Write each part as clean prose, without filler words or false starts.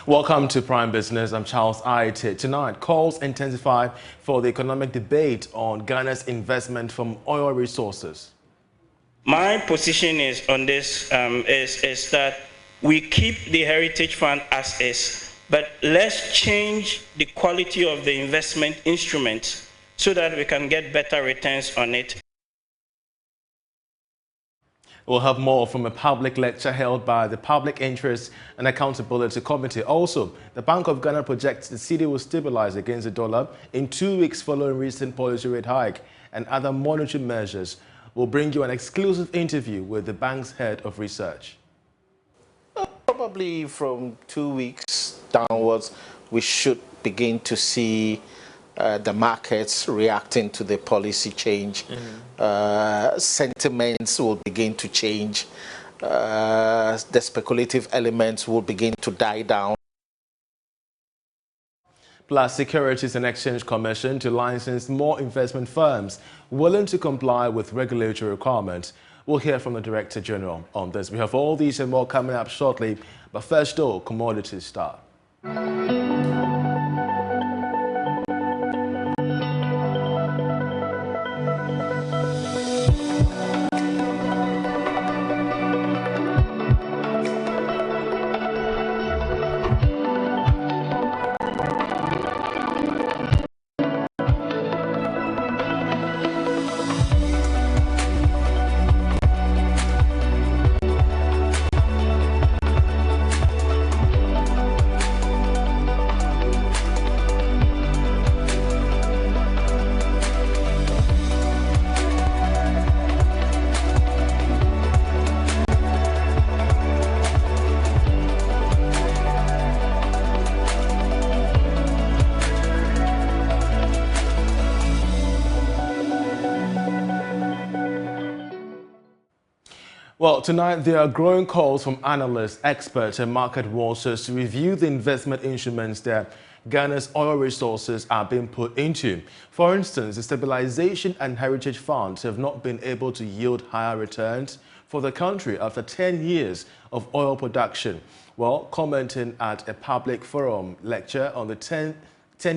Welcome to Prime Business. I'm Charles Ayitey. Tonight, calls intensify for the economic debate on Ghana's investment from oil resources. My position is on this is that we keep the Heritage Fund as is, but let's change the quality of the investment instruments so that we can get better returns on it. We'll have more from a public lecture held by the Public Interest and Accountability Committee. Also, the Bank of Ghana projects the cedi will stabilize against the dollar in 2 weeks following recent policy rate hike and other monetary measures. We'll bring you an exclusive interview with the bank's head of research. Probably from 2 weeks downwards, we should begin to see the markets reacting to the policy change. Sentiments will begin to change. The speculative elements will begin to die down. Plus, Securities and Exchange Commission to license more investment firms willing to comply with regulatory requirements. We'll hear from the Director General on this. We have all these and more coming up shortly. But first, though, commodities start. Well, tonight there are growing calls from analysts, experts and market watchers to review the investment instruments that Ghana's oil resources are being put into. For instance, the Stabilization and Heritage Funds have not been able to yield higher returns for the country after 10 years of oil production. Well, commenting at a public forum lecture on the 10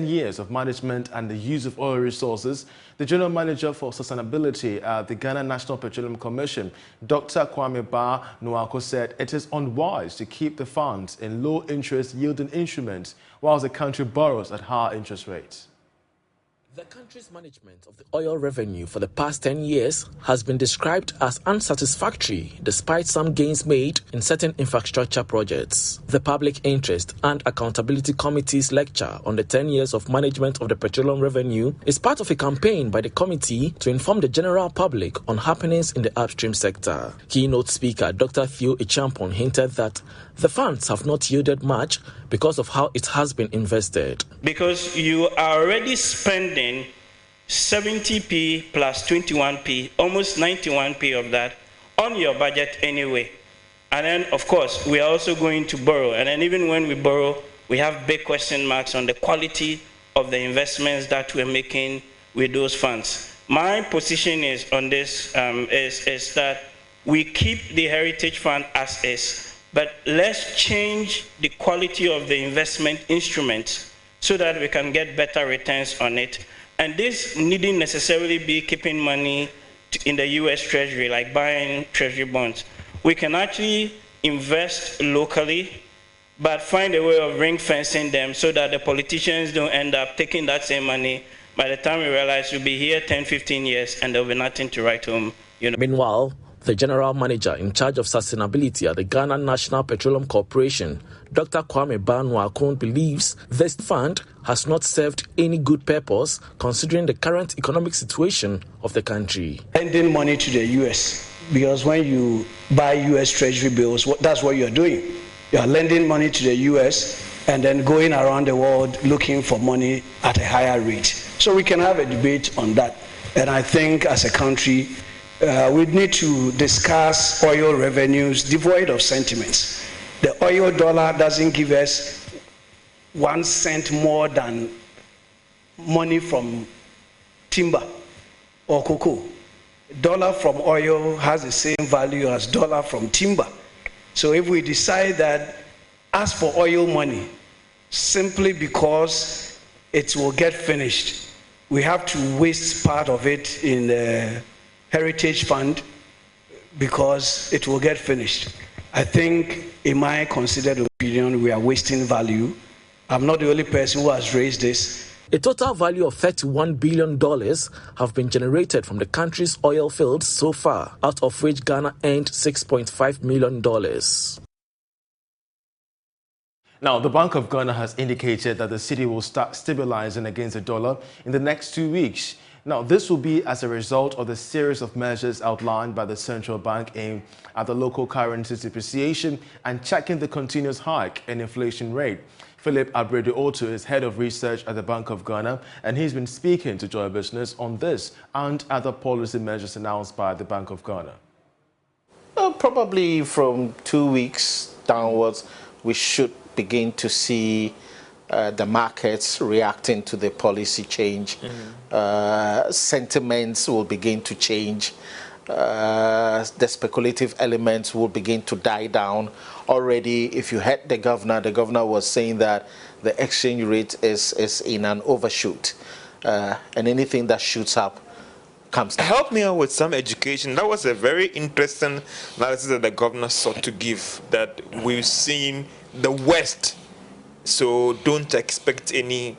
years of management and the use of oil resources, the General Manager for Sustainability at the Ghana National Petroleum Commission, Dr. Kwame Ba-Nwako, said it is unwise to keep the funds in low-interest yielding instruments whilst the country borrows at higher interest rates. The country's management of the oil revenue for the past 10 years has been described as unsatisfactory despite some gains made in certain infrastructure projects. The Public Interest and Accountability Committee's lecture on the 10 years of management of the petroleum revenue is part of a campaign by the committee to inform the general public on happenings in the upstream sector. Keynote speaker Dr. Theo Echampon hinted that the funds have not yielded much because of how it has been invested. Because you are already spending 70p plus 21p, almost 91p of that on your budget anyway. And then, of course, we are also going to borrow. And then even when we borrow, we have big question marks on the quality of the investments that we're making with those funds. My position is on this is that we keep the Heritage Fund as is, but let's change the quality of the investment instruments so that we can get better returns on it. And this needn't necessarily be keeping money in the US Treasury, like buying Treasury bonds. We can actually invest locally, but find a way of ring fencing them so that the politicians don't end up taking that same money. By the time we realize we'll be here 10, 15 years and there'll be nothing to write home. Meanwhile, the General Manager in charge of sustainability at the Ghana National Petroleum Corporation, Dr. Kwame Ba-Nwako, believes this fund has not served any good purpose considering the current economic situation of the country. Lending money to the US, because when you buy US Treasury bills, that's what you're doing. You're lending money to the US and then going around the world looking for money at a higher rate. So we can have a debate on that. And I think as a country, we need to discuss oil revenues devoid of sentiments. The oil dollar doesn't give us 1 cent more than money from timber or cocoa. Dollar from oil has the same value as dollar from timber. So if we decide that as for oil money, simply because it will get finished. We have to waste part of it in the Heritage Fund because it will get finished. I think, in my considered opinion, we are wasting value. I'm not the only person who has raised this. A total value of $31 billion have been generated from the country's oil fields so far, out of which Ghana earned $6.5 million. Now, the Bank of Ghana has indicated that the cedi will start stabilizing against the dollar in the next 2 weeks. Now, this will be as a result of the series of measures outlined by the central bank aimed at the local currency's depreciation and checking the continuous hike in inflation rate. Philip Abredu-Otu is head of research at the Bank of Ghana, and he's been speaking to Joy Business on this and other policy measures announced by the Bank of Ghana. Probably from 2 weeks downwards, we should begin to see the markets reacting to the policy change. Sentiments will begin to change. The speculative elements will begin to die down. Already, if you heard the governor was saying that the exchange rate is in an overshoot, and anything that shoots up comes down. Help me out with some education. That was a very interesting analysis that the governor sought to give, that we've seen the West, so don't expect any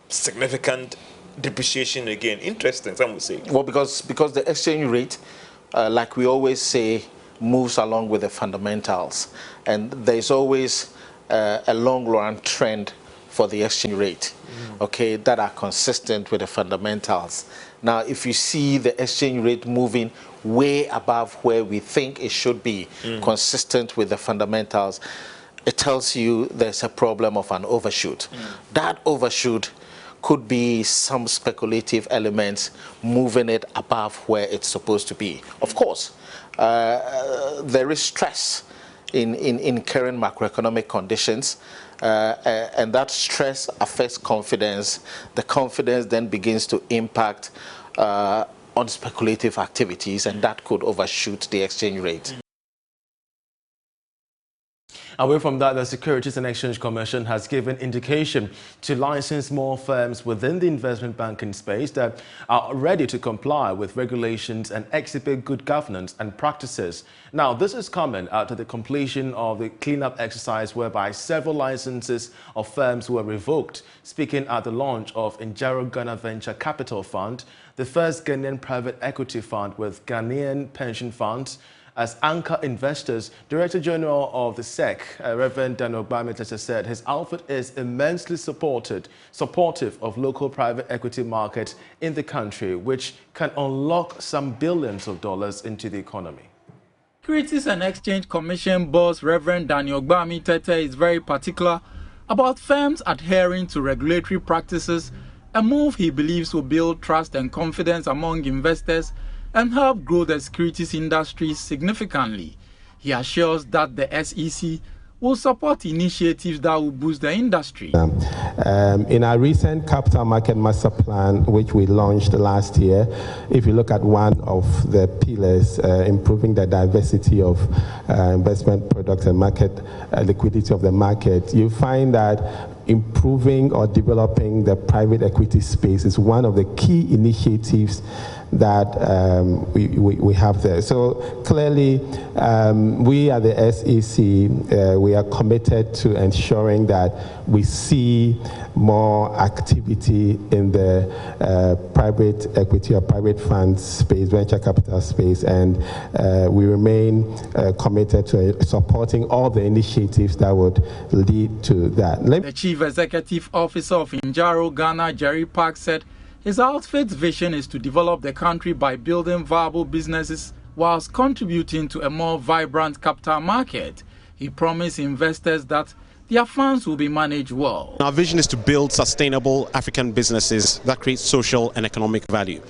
significant depreciation again. Interesting, some would say. Well, because the exchange rate, like we always say, moves along with the fundamentals, and there's always a long-run trend for the exchange rate, okay, that are consistent with the fundamentals. Now, if you see the exchange rate moving way above where we think it should be, consistent with the fundamentals, it tells you there's a problem of an overshoot. That overshoot could be some speculative elements moving it above where it's supposed to be. Of course, there is stress in current macroeconomic conditions, and that stress affects confidence. The confidence then begins to impact on speculative activities, and that could overshoot the exchange rate. Away from that, the Securities and Exchange Commission has given indication to license more firms within the investment banking space that are ready to comply with regulations and exhibit good governance and practices. Now, this is coming after the completion of the cleanup exercise whereby several licenses of firms were revoked. Speaking at the launch of Njaro Ghana Venture Capital Fund, the first Ghanaian private equity fund with Ghanaian pension funds as anchor investors, Director General of the SEC, Reverend Daniel Bamitete, said his outfit is immensely supportive of local private equity market in the country, which can unlock some billions of dollars into the economy. Securities and Exchange Commission boss Reverend Daniel Bamitete is very particular about firms adhering to regulatory practices, a move he believes will build trust and confidence among investors and help grow the securities industry significantly. He assures that the SEC will support initiatives that will boost the industry. In our recent Capital Market Master Plan, which we launched last year, if you look at one of the pillars, improving the diversity of investment products and market liquidity of the market, you find that improving or developing the private equity space is one of the key initiatives that we have there. So clearly, we at the SEC, we are committed to ensuring that we see more activity in the private equity or private fund space, venture capital space, and we remain committed to supporting all the initiatives that would lead to that. The Chief Executive Officer of Njaro Ghana, Jerry Park, said his outfit's vision is to develop the country by building viable businesses whilst contributing to a more vibrant capital market. He promised investors that their funds will be managed well. Our vision is to build sustainable African businesses that create social and economic value.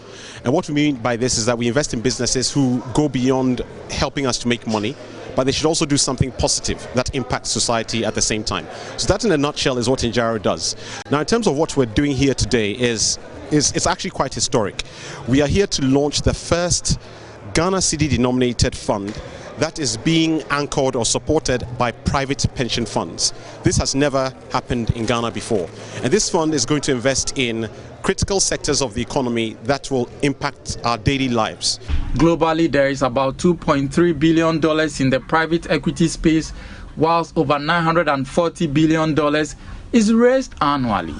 And what we mean by this is that we invest in businesses who go beyond helping us to make money, but they should also do something positive that impacts society at the same time. So that in a nutshell is what Njaro does. Now, in terms of what we're doing here today it's actually quite historic. We are here to launch the first Ghana cedi denominated fund that is being anchored or supported by private pension funds. This has never happened in Ghana before. And this fund is going to invest in critical sectors of the economy that will impact our daily lives. Globally, there is about $2.3 billion in the private equity space, whilst over $940 billion is raised annually.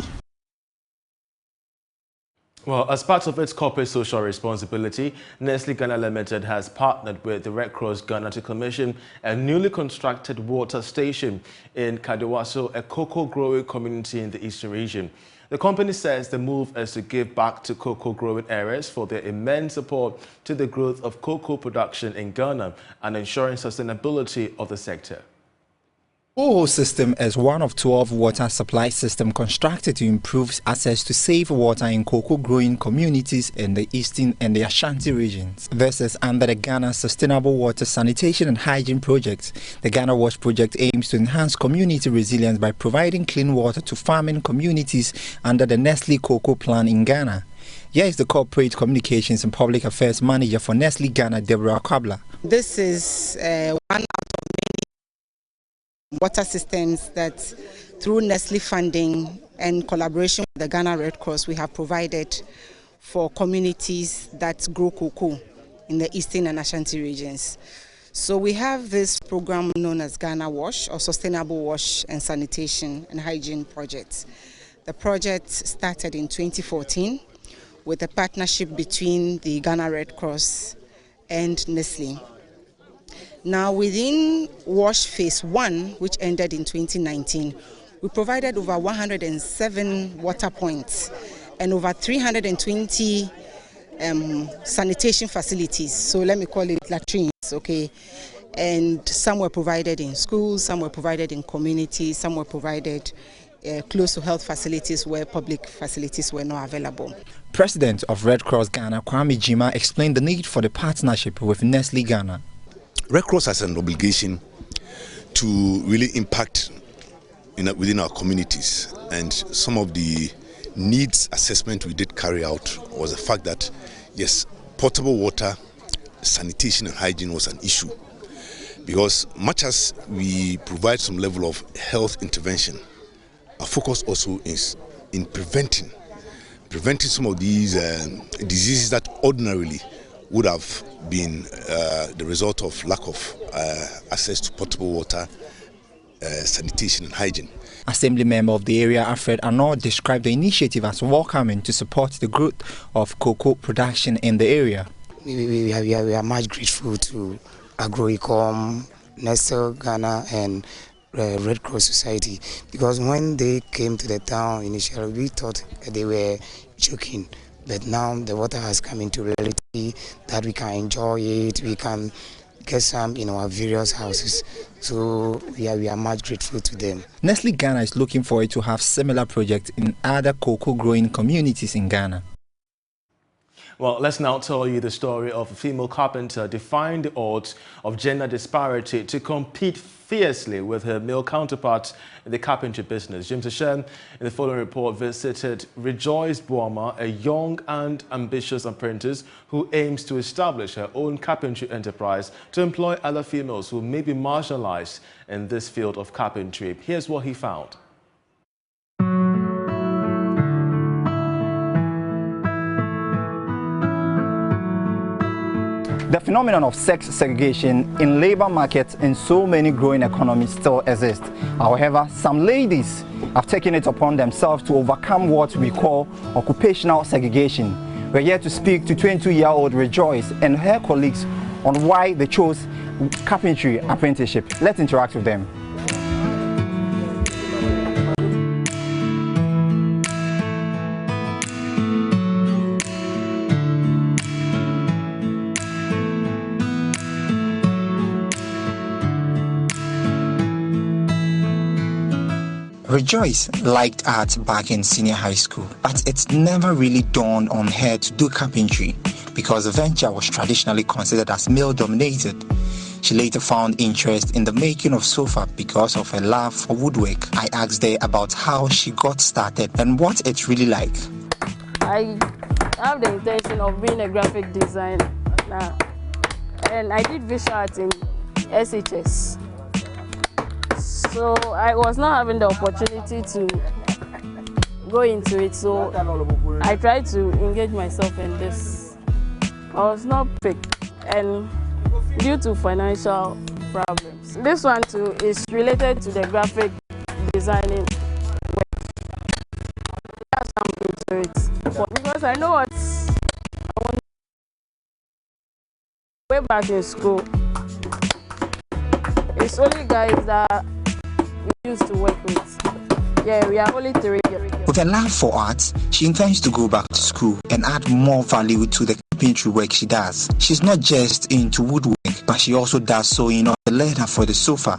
Well, as part of its corporate social responsibility, Nestle Ghana Limited has partnered with the Red Cross Ghana to commission a newly constructed water station in Kadewaso, a cocoa-growing community in the eastern region. The company says the move is to give back to cocoa-growing areas for their immense support to the growth of cocoa production in Ghana and ensuring sustainability of the sector. Borehole system is one of 12 water supply systems constructed to improve access to safe water in cocoa-growing communities in the eastern and the Ashanti regions. This is under the Ghana Sustainable Water Sanitation and Hygiene Project. The Ghana Wash project aims to enhance community resilience by providing clean water to farming communities under the Nestle Cocoa Plan in Ghana. Here is the Corporate Communications and Public Affairs Manager for Nestle Ghana, Deborah Kabla. This is one water systems that through Nestle funding and collaboration with the Ghana Red Cross we have provided for communities that grow cocoa in the eastern and Ashanti regions. So we have this program known as Ghana Wash, or Sustainable Wash and Sanitation and Hygiene Project. The project started in 2014 with a partnership between the Ghana Red Cross and Nestle. Now, within WASH Phase 1, which ended in 2019, we provided over 107 water points and over 320 sanitation facilities. So let me call it latrines, okay? And some were provided in schools, some were provided in communities, some were provided close to health facilities where public facilities were not available. President of Red Cross Ghana, Kwame Jima, explained the need for the partnership with Nestle Ghana. Red Cross has an obligation to really impact within our communities, and some of the needs assessment we did carry out was the fact that yes, potable water, sanitation and hygiene was an issue, because much as we provide some level of health intervention, our focus also is in preventing some of these diseases that ordinarily would have been the result of lack of access to potable water, sanitation and hygiene. Assembly member of the area, Alfred Arnaud, described the initiative as welcoming to support the growth of cocoa production in the area. We are much grateful to Agroecom, Nestle Ghana and Red Cross Society, because when they came to the town initially, we thought they were joking. But now the water has come into reality that we can enjoy it, we can get some in our various houses. So we are much grateful to them. Nestle Ghana is looking forward to have similar projects in other cocoa growing communities in Ghana. Well, let's now tell you the story of a female carpenter defying the odds of gender disparity to compete fiercely with her male counterparts in the carpentry business. James Hashem in the following report visited Rejoice Boama, a young and ambitious apprentice who aims to establish her own carpentry enterprise to employ other females who may be marginalized in this field of carpentry. Here's what he found. The phenomenon of sex segregation in labor markets in so many growing economies still exists. However, some ladies have taken it upon themselves to overcome what we call occupational segregation. We're here to speak to 22-year-old Rejoice and her colleagues on why they chose carpentry apprenticeship. Let's interact with them. Rejoice liked art back in senior high school, but it never really dawned on her to do carpentry because the venture was traditionally considered as male-dominated. She later found interest in the making of sofa because of her love for woodwork. I asked her about how she got started and what it's really like. I have the intention of being a graphic designer, and I did visual art in SHS. So I was not having the opportunity to go into it, so I tried to engage myself in this. I was not picked, and due to financial problems. This one too is related to the graphic designing work. That's how I'm into it. Because I know what I want. Way back in school, it's only guys that we used to work with. Yeah, we are only 3 years. With a love for art, she intends to go back to school and add more value to the carpentry work she does. She's not just into woodwork, but she also does sewing on the leather for the sofa.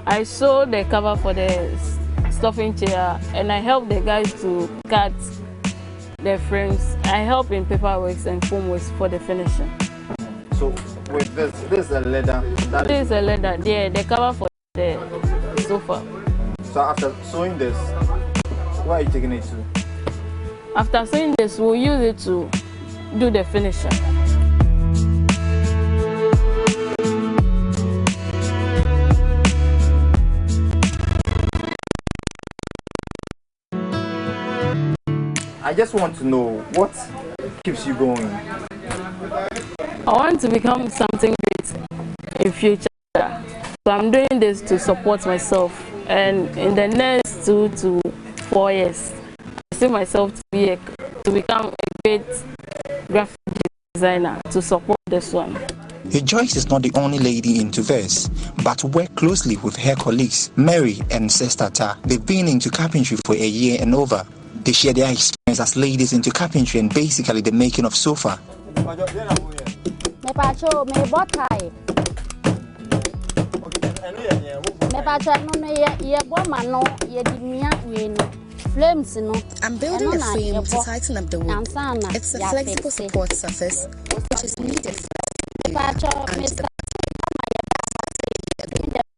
I sewed the cover for the stuffing chair, and I helped the guys to cut the frames. I help in paperworks and foamworks for the finishing. So with this is a leather. This is a leather. Yeah, the cover for the sofa. So after sewing this, where are you taking it to? After sewing this, we'll use it to do the finishing. I just want to know what keeps you going. I want to become something great in future. So I'm doing this to support myself, and in the next 2 to 4 years, I see myself to become a great graphic designer to support this one. Joyce is not the only lady into verse, but work closely with her colleagues, Mary and Sister Ta. They've been into carpentry for a year and over. They share their experience as ladies into carpentry and basically the making of sofa. I'm building a frame to tighten up the wood. It's a flexible support surface which is needed for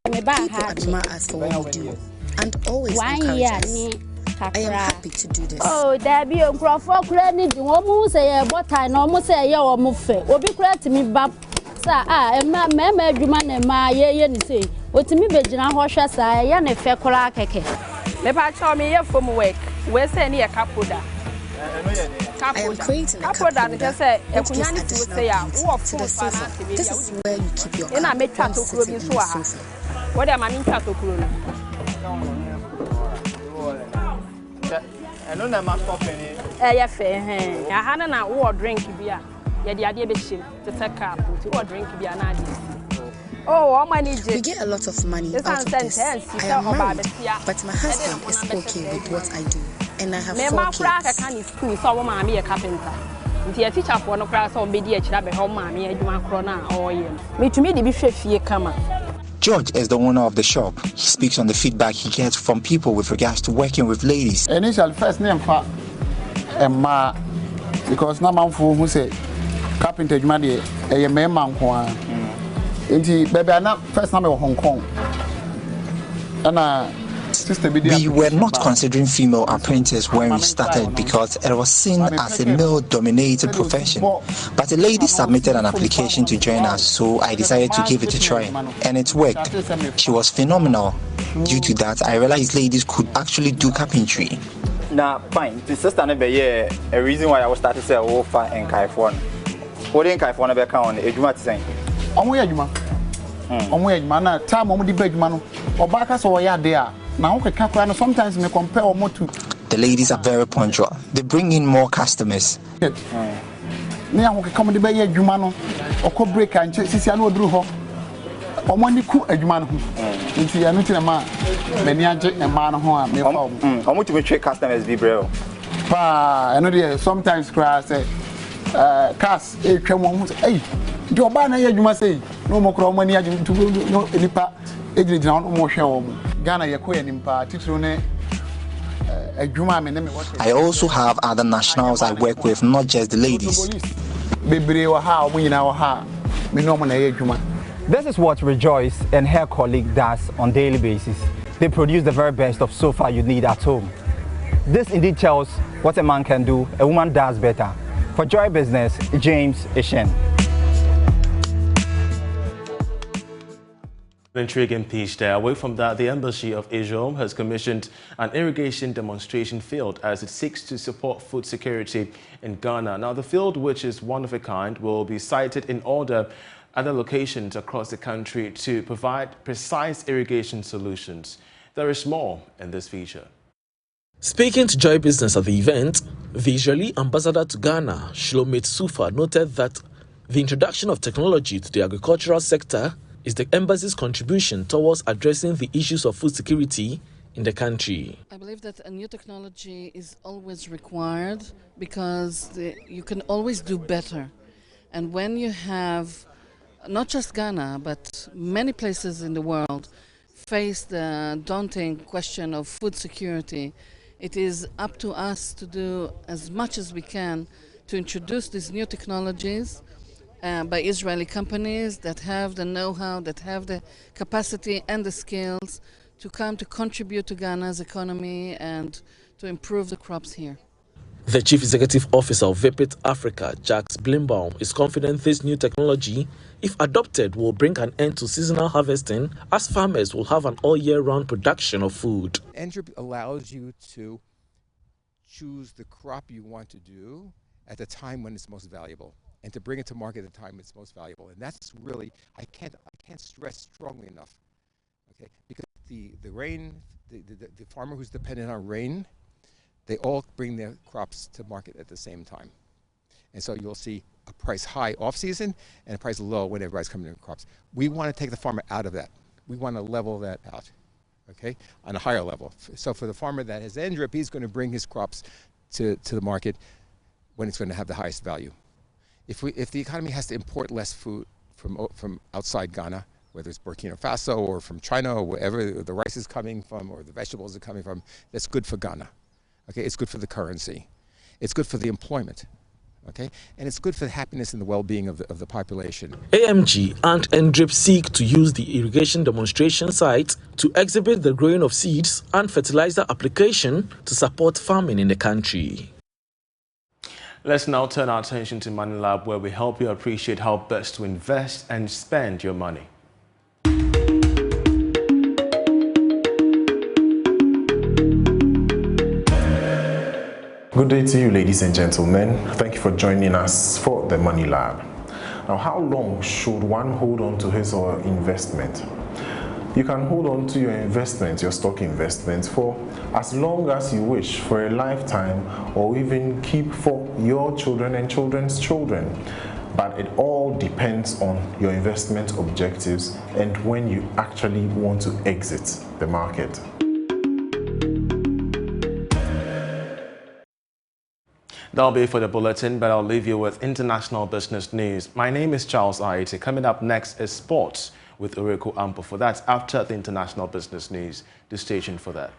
the people admire us for what we do and always encourage us. I am happy to do this. Oh, there be a crop for credit. Almost say what I almost say, you almost fair. Will be credit me back. Sir, and my member, you man, and my yen say, what to me, Virginia Hoshas, I am a fair crack. Never told me from work. Where's any a capoda? I am creating a capoda because I additional to the sofa. This is where you keep your and I make tattoo clothing. What am I in tattoo clothing? I know that my stopping it. Yeah, fair. I had an hour drink beer. Yeah, the idea is to take up to drink beer. Oh, all my needs. We get a lot of money out of this. I am married, but my husband is okay with what I do, and I have 4 kids. I can't school, so I'm a carpenter. The teacher for no class on BD, I home, mammy, and you want crona or you. Me to me, the bishop here come. George is the owner of the shop. He speaks on the feedback he gets from people with regards to working with ladies. Initial first name for Emma, because no man who say carpenter, a man who. Baby, I'm not first time in Hong Kong. We were not considering female apprentices when we started because it was seen as a male-dominated profession. But a lady submitted an application to join us, so I decided to give it a try, and it worked. She was phenomenal. Due to that, I realized ladies could actually do carpentry. Now, fine. The sister never a reason why I was starting to say Wofa and Kaifon. What in Kaifon ever count? A Juma saying. Time on the bed, man, or back us or ya there. Now, sometimes me compare or more to. The ladies are very punctual. They bring in more customers. Now, come the bay, Jumano, or co break and Sisiano drew her. Omani ku adwuma no ho. Nti ya no tina ma mani age e ma no ho a me fa omo tumi twe customers bi brɛ. Pa eno dey sometimes cry say cars e twam ho say hey di oba na ye adwuma say no mo kro omani age no nipa ejina no mo hwe wo mo Ghana ye ko ye nimpa titiro ne I also have other nationals I work with, not just the ladies. This is what Rejoice and her colleague does on a daily basis. They produce the very best of sofa you need at home. This indeed tells what a man can do, a woman does better. For Joy Business, James Ishen. Intriguing piece there. Away from that, the Embassy of Israel has commissioned an irrigation demonstration field as it seeks to support food security in Ghana. Now, the field, which is one of a kind, will be sited in other locations across the country to provide precise irrigation solutions. There is more in this feature. Speaking to Joy Business at the event, the Israeli ambassador to Ghana, Shlomit Sufa, noted that the introduction of technology to the agricultural sector is the embassy's contribution towards addressing the issues of food security in the country. I believe that a new technology is always required because you can always do better. And when you have, not just Ghana, but many places in the world face the daunting question of food security, it is up to us to do as much as we can to introduce these new technologies by Israeli companies that have the know-how, that have the capacity and the skills to come to contribute to Ghana's economy and to improve the crops here. The Chief Executive Officer of VIPIT Africa, Jacques Blimbaum, is confident this new technology, if adopted, will bring an end to seasonal harvesting as farmers will have an all-year-round production of food. NDRIP allows you to choose the crop you want to do at the time when it's most valuable, and to bring it to market at the time it's most valuable. And that's really, I can't stress strongly enough, okay? Because the rain, the farmer who's dependent on rain, they all bring their crops to market at the same time. And so you'll see a price high off season and a price low when everybody's coming in crops. We want to take the farmer out of that. We want to level that out, okay, on a higher level. So for the farmer that has NDRIP, he's going to bring his crops to the market when it's going to have the highest value. If the economy has to import less food from outside Ghana, whether it's Burkina Faso or from China or wherever the rice is coming from or the vegetables are coming from, that's good for Ghana. Okay, it's good for the currency. It's good for the employment. Okay, and it's good for the happiness and the well-being of the population. AMG and NDRIP seek to use the irrigation demonstration site to exhibit the growing of seeds and fertilizer application to support farming in the country. Let's now turn our attention to Money Lab, where we help you appreciate how best to invest and spend your money. Good day to you, ladies and gentlemen. Thank you for joining us for the Money Lab. Now, how long should one hold on to his or her investment? You can hold on to your investment, your stock investment, for as long as you wish, for a lifetime, or even keep for your children and children's children. But it all depends on your investment objectives and when you actually want to exit the market. That'll be for the bulletin, but I'll leave you with international business news. My name is Charles Ayitey. Coming up next is sports with Ureko Ampo. For that, after the international business news, the station for that.